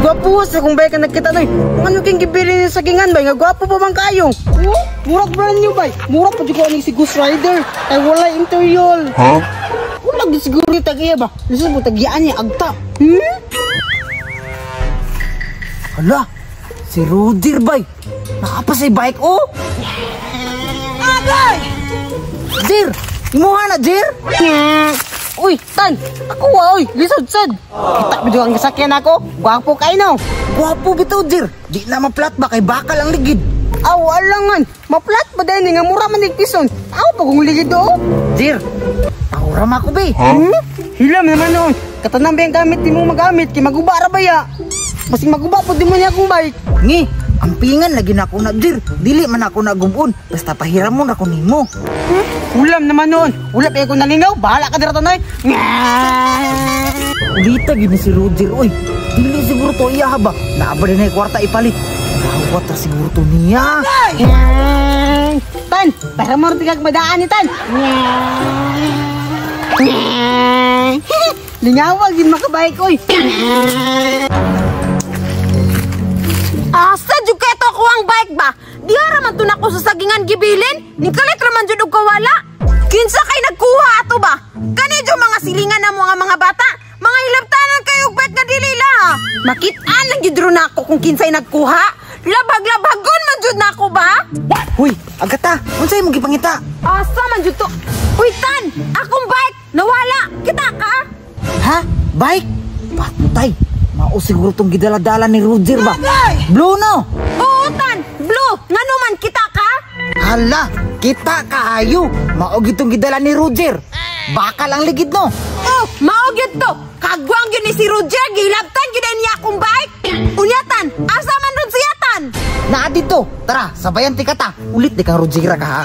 Gwapo sa kung ba'y ka nagkita na ano king gibili sa sagingan bay nga gwapo pa man kayo. Murag brand new bay. Murag pa juga ni si Ghost Rider. Ay wala interior. Huh? Wala di siguro ni tagiya ba. Lisod mo tagiyaan niya agta. Hala, si Roger bay. Nakapa sa bike oh. Agay! Jir, imuha na Jir. Uy, Tan, ako uy, lisod-sad. Kita ba ang kasakyan ako? Gwapo kayo no? Gwapo bitaw, Jir. Di na maplat ba kay bakal ang ligid. Aw, alangan. Maplat ba dahil nga mura manigpison? Aw, pagong ligid do. Jir, pahuram ako be. Hilam naman noon. Katanang ba yung gamit di mo magamit? Kaya magubara ba ya? Masing maguba po di mo niya akong bike. Ngi, ang pingan lagi na ako na Jir. Dili man ako na gumon. Basta pahiram mo na ko nimo. Ulam naman noon. Ulap ako nalingaw. Bahala ka dito na Ulita gini si Roger. Uy, dili siguro to iya ba? Naaba din na kwarta ipalit. Gawat na siguro to niya. Tan, para mo tigag madaan ni Tan. Lingawag din makabayik. Uy. Asa jud kay to ako ang bike ba? Di raman to nako sa sagingan gibilin. Ni kalit raman jud og kawala. Kinsa kay nagkuha ato ba? Kani jud mga silingan na mga bata. Mga hilabtanan kayo og bike nga dili la. Makit-an lang jud ron ako kung kinsay nagkuha. Labag-labagon man jud nako ba? Huy, agata. Unsay mo gipangita? Asa man jud to? Uy Tan, akong bike nawala. Kita ka? Ha? Bike? Patay. Mao siguro tong gidala-dala ni Roger ba? Blue no? Oo Tan, blue. Ngano man kita ka? Hala, kita kaayo. Mao gitong gidala ni Roger. Bakal ang ligid no? Oh, mao gyud to. Kagwang gyud ni si Roger gilabtan gyud niya akong bike. Unyatan, asa man ron siya Tan? Naa dito. Tara, sabayan ti kata. Ulit di kang Roger ka ha.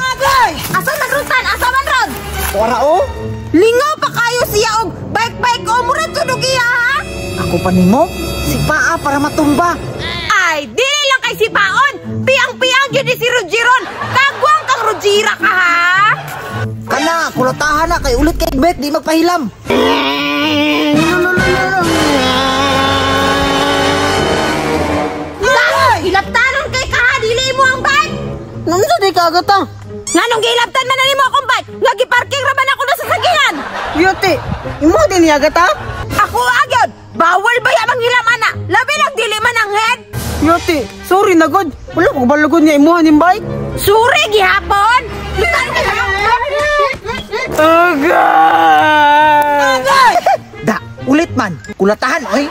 Asa man ron Tan? Asa man ron? Ora o? Lingaw pa kayo siya og bike o murag tudog iya ha? Ako pa nimo? Si Paa para matumba. Ay, dili lang kay si Paon. Piyang-piyang gyud ni si Rogeron. Kagwang kang Rogera ka ha? Kana, kulatahan na kay ulit kay bet di magpahilam. Hilabtanon kay ka ha, dili mo ang bike. Nunsa di kagata? Nganong gilabtan man na nimo akong bike? Nga giparking ra man ako na sa sagingan. Yote, imo din niya gata? Ako agad. Bawal ba ya manghilam ana? Labi lang dili man ang head. Yote, sorry na god. Wala ko balagod niya imuha ning bike. Suri gihapon. Agay! Da, ulit man. Kulatahan, oy.